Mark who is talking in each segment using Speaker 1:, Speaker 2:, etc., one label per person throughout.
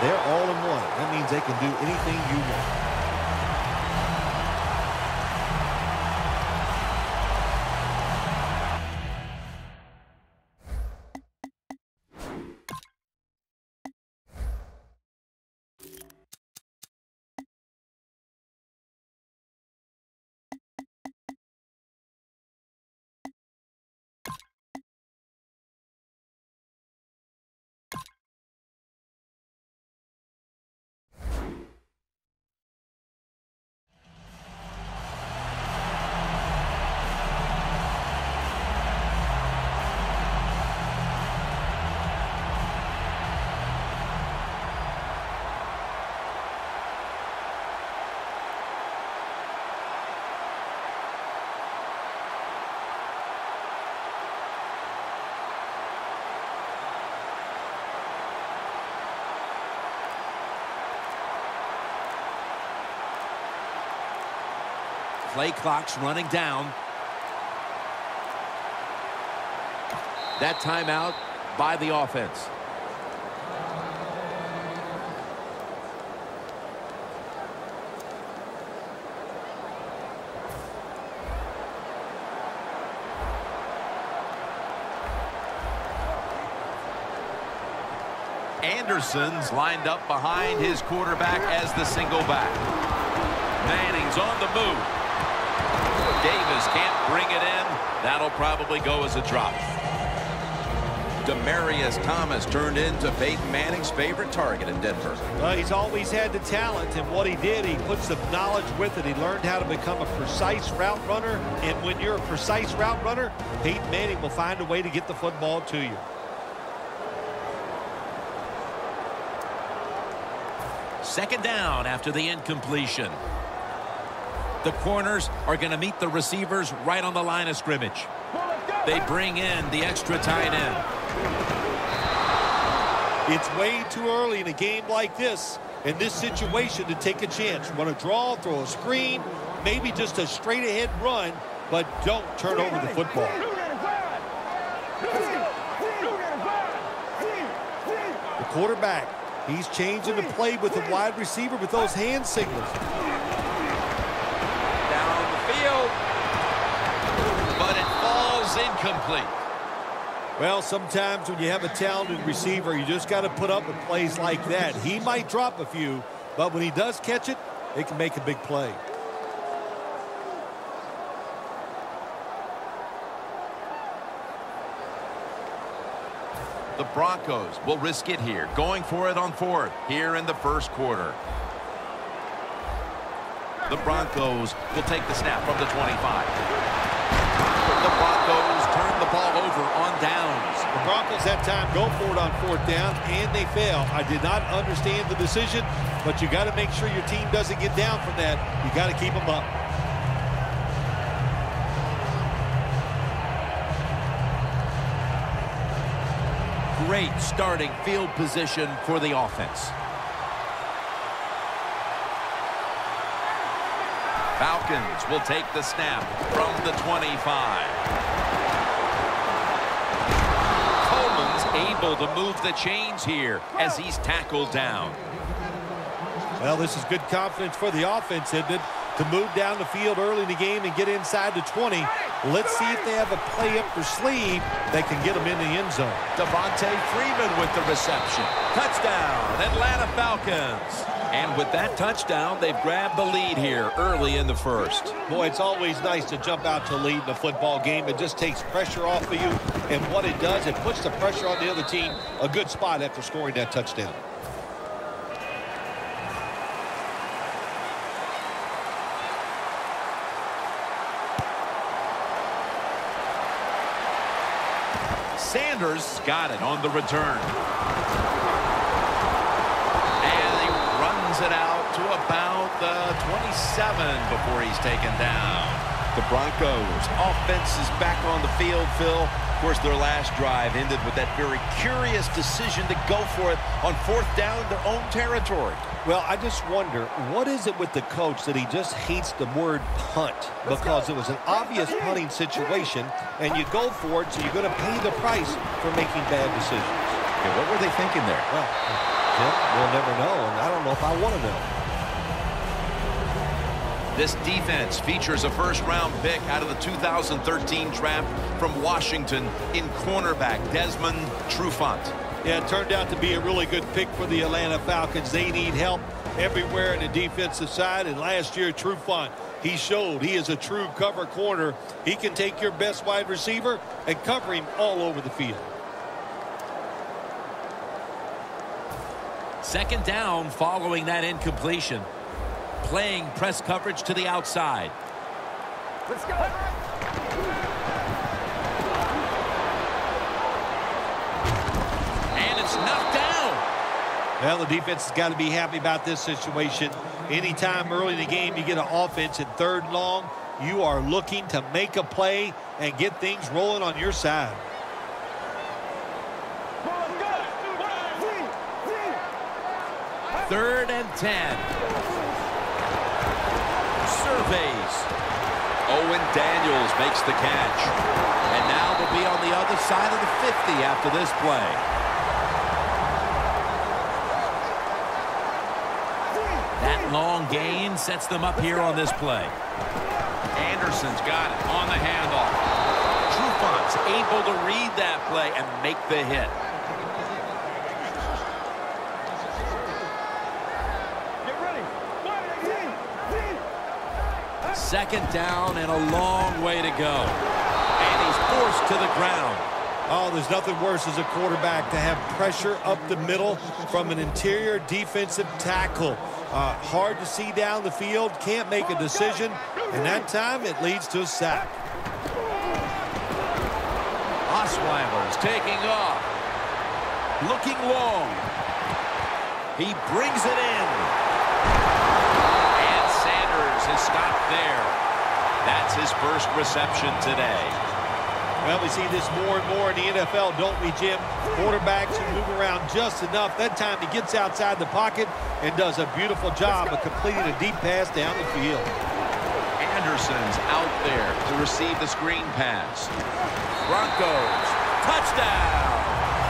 Speaker 1: They're all in one. That means they can do anything you want.
Speaker 2: Play clock's running down. That timeout by the offense. Anderson's lined up behind his quarterback as the single back. Manning's on the move. Davis can't bring it in. That'll probably go as a drop. Demaryius Thomas turned into Peyton Manning's favorite target in Denver.
Speaker 1: He's always had the talent, and what he did, he put some knowledge with it. He learned how to become a precise route runner, and when you're a precise route runner, Peyton Manning will find a way to get the football to you.
Speaker 2: Second down after the incompletion. The corners are going to meet the receivers right on the line of scrimmage. They bring in the extra tight end.
Speaker 1: It's way too early in a game like this, in this situation, to take a chance. Want to draw, throw a screen, maybe just a straight-ahead run, but don't turn over the football. The quarterback, he's changing the play with the wide receiver with those hand signals.
Speaker 2: But it falls incomplete.
Speaker 1: Well, sometimes when you have a talented receiver, you just got to put up with plays like that. He might drop a few, but when he does catch it, it can make a big play.
Speaker 2: The Broncos will risk it here, going for it on fourth here in the first quarter. The Broncos will take the snap from the 25. The Broncos turn the ball over on downs.
Speaker 1: The Broncos that time go for it on fourth down, and they fail. I did not understand the decision, but you got to make sure your team doesn't get down from that. You got to keep them up.
Speaker 2: Great starting field position for the offense. Falcons will take the snap from the 25. Coleman's able to move the chains here as he's tackled down.
Speaker 1: Well, this is good confidence for the offense, isn't it? To move down the field early in the game and get inside the 20. Let's see if they have a play up their sleeve that can get them in the end zone.
Speaker 2: Devontae Freeman with the reception. Touchdown, Atlanta Falcons. And with that touchdown, they've grabbed the lead here early in the first.
Speaker 1: Boy, it's always nice to jump out to lead in a football game. It just takes pressure off of you. And what it does, it puts the pressure on the other team. A good spot after scoring that touchdown.
Speaker 2: Sanders got it on the return. And he runs it out to about the 27 before he's taken down. The Broncos offense is back on the field, Phil. Of course, their last drive ended with that very curious decision to go for it on fourth down in their own territory.
Speaker 1: Well, I just wonder, what is it with the coach that he just hates the word punt? Because it was an obvious punting situation, and you go for it, so you're going to pay the price for making bad decisions.
Speaker 2: Okay, what were they thinking there?
Speaker 1: Well, Jim, we'll never know, and I don't know if I want to know.
Speaker 2: This defense features a first-round pick out of the 2013 draft from Washington in cornerback Desmond Trufant.
Speaker 1: Yeah, it turned out to be a really good pick for the Atlanta Falcons. They need help everywhere in the defensive side, and last year, Trufant, he showed he is a true cover corner. He can take your best wide receiver and cover him all over the field.
Speaker 3: Second down following that incompletion. Playing press coverage to the outside.
Speaker 4: Let's go.
Speaker 3: And it's knocked down.
Speaker 1: Well, the defense has got to be happy about this situation. Anytime early in the game you get an offense in 3rd and long, you are looking to make a play and get things rolling on your side.
Speaker 3: Third and 10. Surveys.
Speaker 2: Owen Daniels makes the catch.
Speaker 3: And now they'll be on the other side of the 50 after this play. That long gain sets them up here on this play.
Speaker 2: Anderson's got it on the handoff.
Speaker 3: Trufant's able to read that play and make the hit. Second down and a long way to go. And he's forced to the ground.
Speaker 1: Oh, there's nothing worse as a quarterback to have pressure up the middle from an interior defensive tackle. Hard to see down the field, can't make a decision, and that time it leads to a sack.
Speaker 3: Osweiler's taking off. Looking long. He brings it in. And Sanders has stopped there. That's his first reception today.
Speaker 1: Well, we see this more and more in the NFL, don't we, Jim? Quarterbacks who move around just enough. That time he gets outside the pocket and does a beautiful job of completing a deep pass down the field.
Speaker 2: Anderson's out there to receive the screen pass.
Speaker 3: Broncos, touchdown!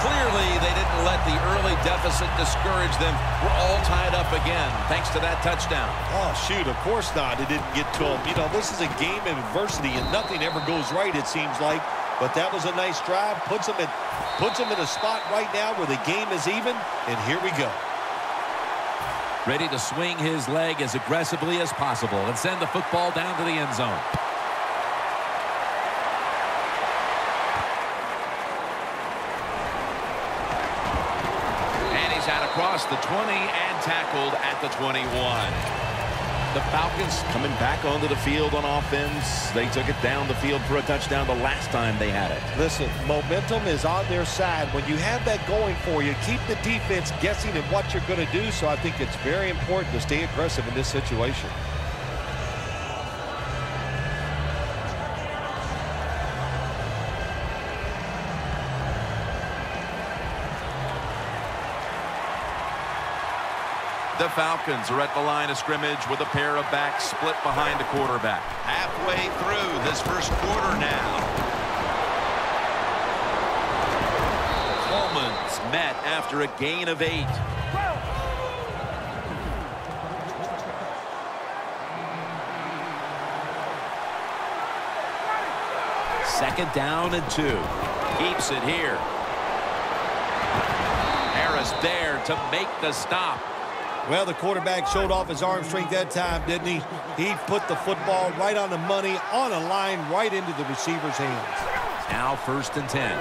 Speaker 3: Clearly, they didn't let the early deficit discourage them. We're all tied up again, thanks to that touchdown.
Speaker 1: Oh, shoot, of course not. It didn't get to him. You know, this is a game of adversity, and nothing ever goes right, it seems like. But that was a nice drive. Puts them in a spot right now where the game is even, and here we go.
Speaker 3: Ready to swing his leg as aggressively as possible and send the football down to the end zone.
Speaker 2: Across the 20 and tackled at the 21. The Falcons coming back onto the field on offense. They took it down the field for a touchdown the last time they had it.
Speaker 1: Listen, momentum is on their side. When you have that going for you, keep the defense guessing at what you're going to do. So I think it's very important to stay aggressive in this situation.
Speaker 2: The Falcons are at the line of scrimmage with a pair of backs split behind a quarterback. Halfway through this first quarter now. Coleman's met after a gain of 8.
Speaker 3: Second down and 2. Keeps it here. Harris there to make the stop.
Speaker 1: Well, the quarterback showed off his arm strength that time, didn't he? He put the football right on the money, on a line, right into the receiver's hands.
Speaker 3: Now 1st and 10.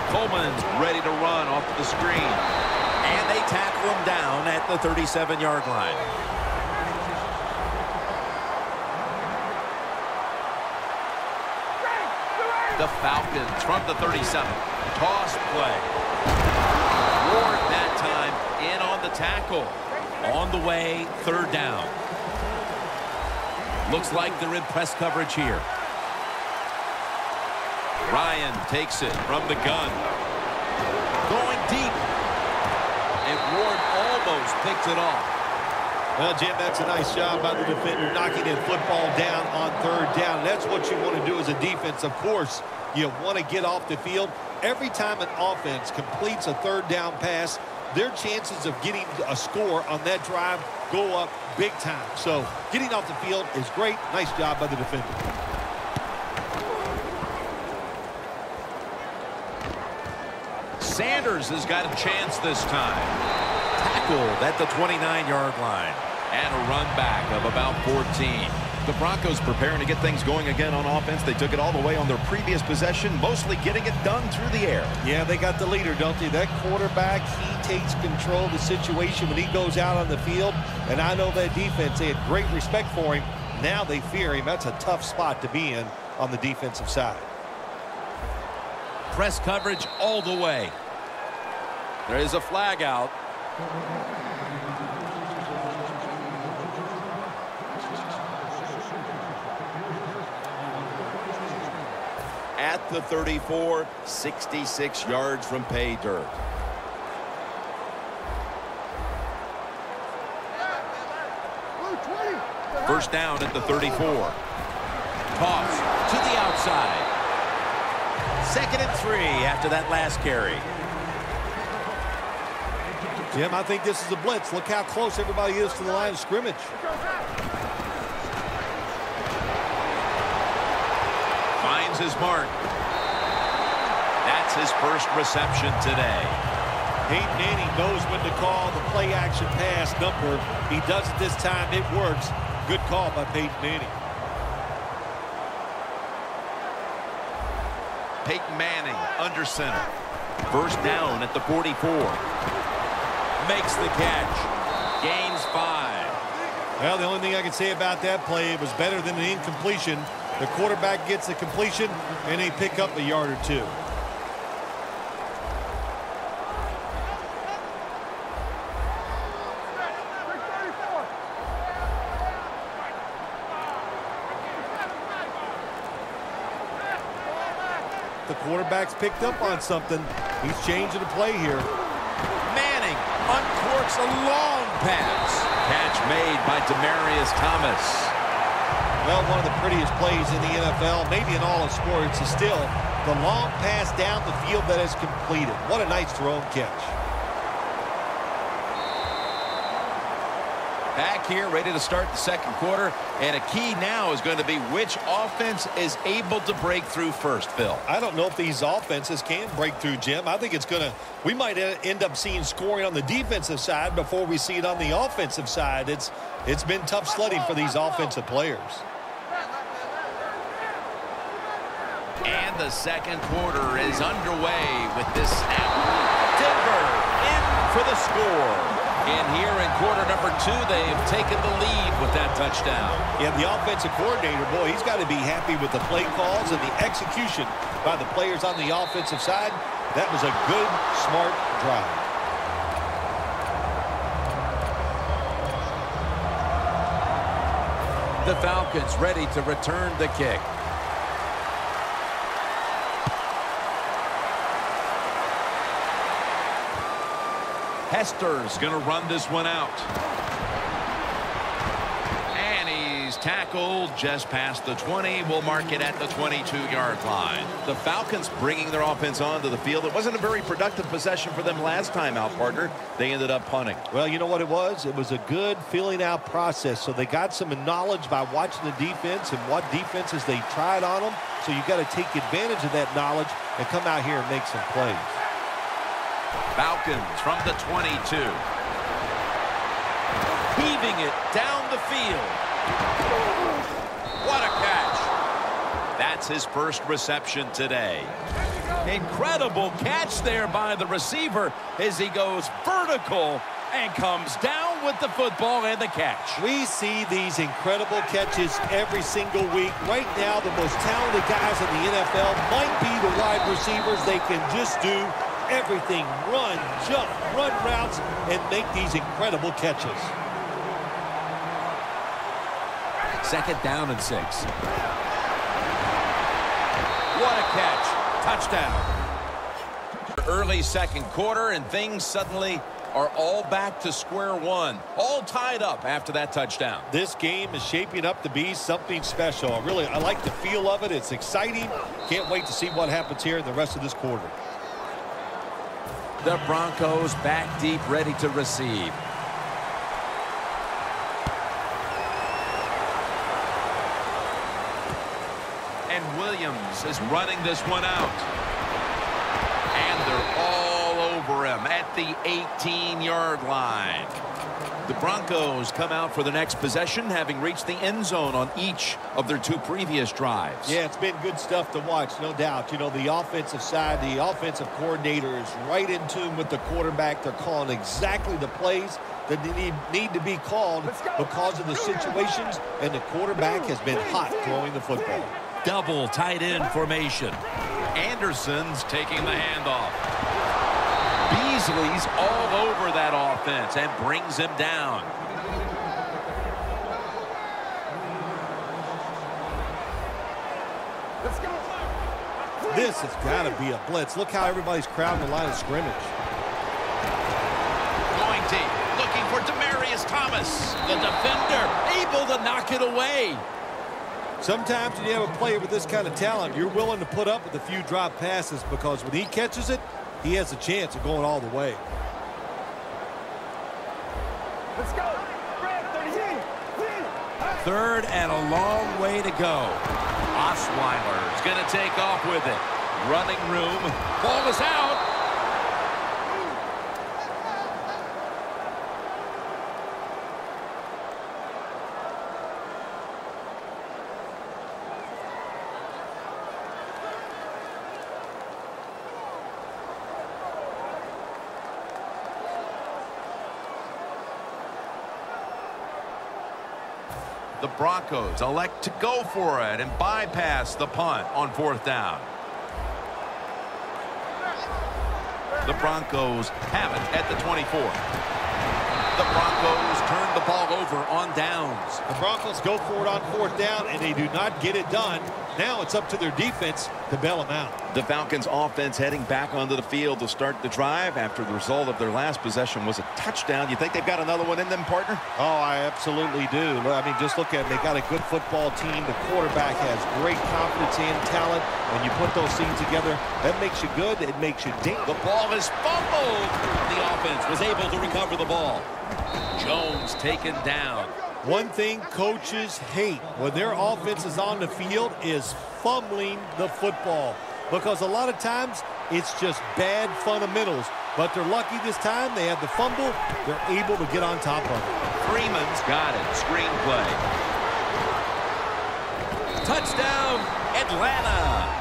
Speaker 3: Coleman's ready to run off the screen. And they tackle him down at the 37-yard line. The Falcons from the 37. Toss play. Ward that time in on the tackle. On the way, 3rd down. Looks like they're in press coverage here. Ryan takes it from the gun. Going deep. And Ward almost picked it off.
Speaker 1: Well, Jim, that's a nice job by the defender knocking the football down on 3rd down. That's what you want to do as a defense. Of course, you want to get off the field. Every time an offense completes a third down pass, their chances of getting a score on that drive go up big time. So getting off the field is great. Nice job by the defender.
Speaker 3: Sanders has got a chance this time. Tackled at the 29-yard line. And a run back of about 14.
Speaker 2: The Broncos preparing to get things going again on offense. They took it all the way on their previous possession, mostly getting it done through the air.
Speaker 1: Yeah, they got the leader, don't they? That quarterback, he takes control of the situation when he goes out on the field. And I know that defense, they had great respect for him. Now they fear him. That's a tough spot to be in on the defensive side.
Speaker 3: Press coverage all the way. There is a flag out.
Speaker 2: At the 34, 66 yards from pay dirt.
Speaker 3: First down at the 34. Toss to the outside. 2nd and 3 after that last carry.
Speaker 1: Jim, I think this is a blitz. Look how close everybody is to the line of scrimmage.
Speaker 3: Finds his mark. That's his first reception today.
Speaker 1: Peyton Manning knows when to call the play action pass number. He does it this time. It works. Good call by Peyton Manning.
Speaker 3: Peyton Manning under center. First down at the 44. Makes the catch. Gains 5.
Speaker 1: Well, the only thing I can say about that play, it was better than an incompletion. The quarterback gets the completion, and they pick up a yard or two. The quarterback's picked up on something. He's changing the play here.
Speaker 3: Manning uncorks a long pass. Catch made by Demaryius Thomas.
Speaker 1: Well, one of the prettiest plays in the NFL, maybe in all of sports, is still the long pass down the field that is completed. What a nice throw and catch.
Speaker 3: Back here, ready to start the second quarter. And a key now is going to be which offense is able to break through first, Phil.
Speaker 1: I don't know if these offenses can break through, Jim. I think it's going to, we might end up seeing scoring on the defensive side before we see it on the offensive side. It's been tough sledding for these offensive players.
Speaker 3: And the second quarter is underway with this snap. Denver in for the score. And here in quarter number 2, they've taken the lead with that touchdown.
Speaker 1: Yeah, the offensive coordinator, boy, he's got to be happy with the play calls and the execution by the players on the offensive side. That was a good, smart drive.
Speaker 3: The Falcons ready to return the kick. Hester's going to run this one out. And he's tackled just past the 20. We'll mark it at the 22-yard line.
Speaker 2: The Falcons bringing their offense onto the field. It wasn't a very productive possession for them last time out, partner. They ended up punting.
Speaker 1: Well, you know what it was? It was a good filling out process. So they got some knowledge by watching the defense and what defenses they tried on them. So you got to take advantage of that knowledge and come out here and make some plays.
Speaker 3: Falcons from the 22. Heaving it down the field. What a catch. That's his first reception today. Incredible catch there by the receiver as he goes vertical and comes down with the football and the catch.
Speaker 1: We see these incredible catches every single week. Right now, the most talented guys in the NFL might be the wide receivers. They can just do everything, run, jump, run routes, and make these incredible catches.
Speaker 3: 2nd down and 6. What a catch. Touchdown. Early second quarter, and things suddenly are all back to square one, all tied up after that touchdown.
Speaker 1: This game is shaping up to be something special. I like the feel of it. It's exciting. Can't wait to see what happens here in the rest of this quarter.
Speaker 3: The Broncos back deep, ready to receive. And Williams is running this one out. And they're all over him at the 18-yard line. The Broncos come out for the next possession, having reached the end zone on each of their 2 previous drives.
Speaker 1: Yeah, it's been good stuff to watch, no doubt. You know, the offensive side, the offensive coordinator is right in tune with the quarterback. They're calling exactly the plays that they need to be called because of the situations, and the quarterback has been hot throwing the football.
Speaker 3: Double tight end formation. Anderson's taking the handoff. Beasley's all over that offense and brings him down.
Speaker 1: This has got to be a blitz. Look how everybody's crowding the line of scrimmage.
Speaker 3: Going deep, looking for Demaryius Thomas. The defender able to knock it away.
Speaker 1: Sometimes when you have a player with this kind of talent, you're willing to put up with a few drop passes because when he catches it, he has a chance of going all the way.
Speaker 4: Let's go.
Speaker 3: 3rd and a long way to go. Osweiler's going to take off with it. Running room. Ball is out. The Broncos elect to go for it and bypass the punt on 4th down. The Broncos have it at the 24. The Broncos turn the ball over on downs.
Speaker 1: The Broncos go for it on 4th down, and they do not get it done. Now it's up to their defense to bail them out.
Speaker 2: The Falcons offense heading back onto the field to start the drive after the result of their last possession was a touchdown. You think they've got another one in them, partner?
Speaker 1: Oh, I absolutely do. I mean, just look at it. They got a good football team. The quarterback has great confidence and talent. When you put those things together, that makes you good. It makes you dink.
Speaker 3: The ball is fumbled. The offense was able to recover the ball. Jones taken down.
Speaker 1: One thing coaches hate when their offense is on the field is fumbling the football, because a lot of times it's just bad fundamentals. But they're lucky this time. They had the fumble. They're able to get on top of it.
Speaker 3: Freeman's got it. Screenplay. Touchdown, Atlanta.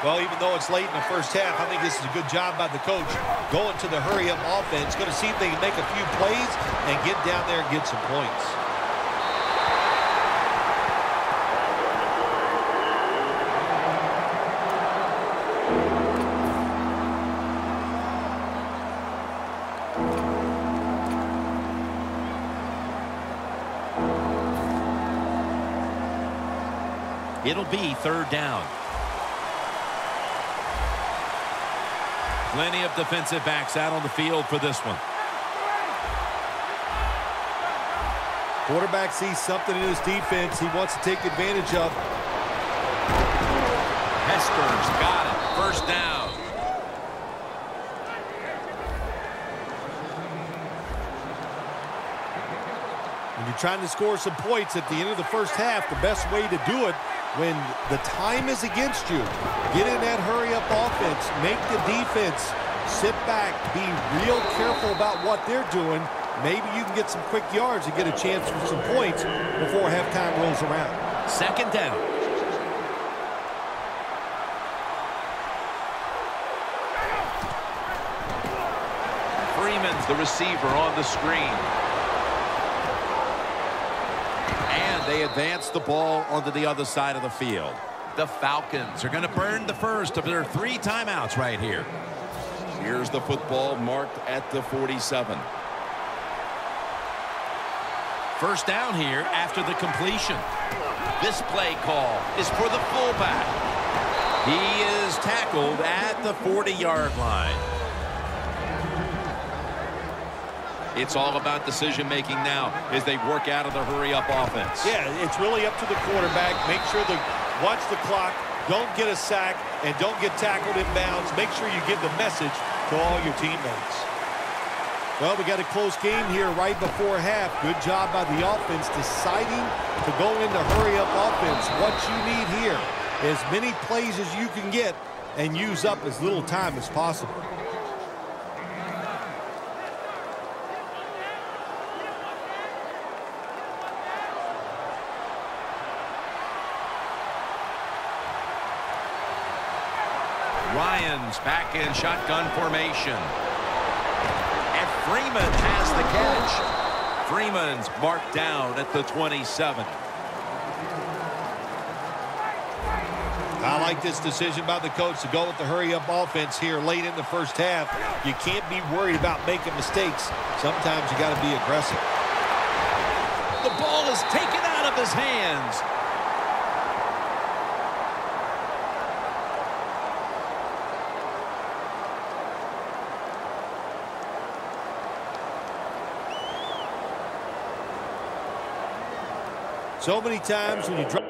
Speaker 1: Well, even though it's late in the first half, I think this is a good job by the coach going to the hurry-up offense. Going to see if they can make a few plays and get down there and get some points.
Speaker 3: It'll be 3rd down. Plenty of defensive backs out on the field for this one.
Speaker 1: Quarterback sees something in his defense he wants to take advantage of.
Speaker 3: Hester's got it. 1st down.
Speaker 1: When you're trying to score some points at the end of the first half, the best way to do it when the time is against you, get in that hurry-up offense, make the defense sit back, be real careful about what they're doing. Maybe you can get some quick yards and get a chance for some points before halftime rolls around.
Speaker 3: 2nd down. Freeman's the receiver on the screen. They advance the ball onto the other side of the field. The Falcons are going to burn the first of their 3 timeouts right here.
Speaker 2: Here's the football marked at the 47.
Speaker 3: 1st down here after the completion. This play call is for the fullback. He is tackled at the 40-yard line. It's all about decision-making now as they work out of the hurry-up offense.
Speaker 1: Yeah, it's really up to the quarterback. Make sure watch the clock, don't get a sack, and don't get tackled in bounds. Make sure you give the message to all your teammates. Well, we got a close game here right before half. Good job by the offense deciding to go into hurry-up offense. What you need here, as many plays as you can get and use up as little time as possible.
Speaker 3: Ryan's back in shotgun formation. And Freeman has the catch. Freeman's marked down at the 27.
Speaker 1: I like this decision by the coach to go with the hurry-up offense here late in the first half. You can't be worried about making mistakes. Sometimes you got to be aggressive.
Speaker 3: The ball is taken out of his hands.
Speaker 1: So many times when you drop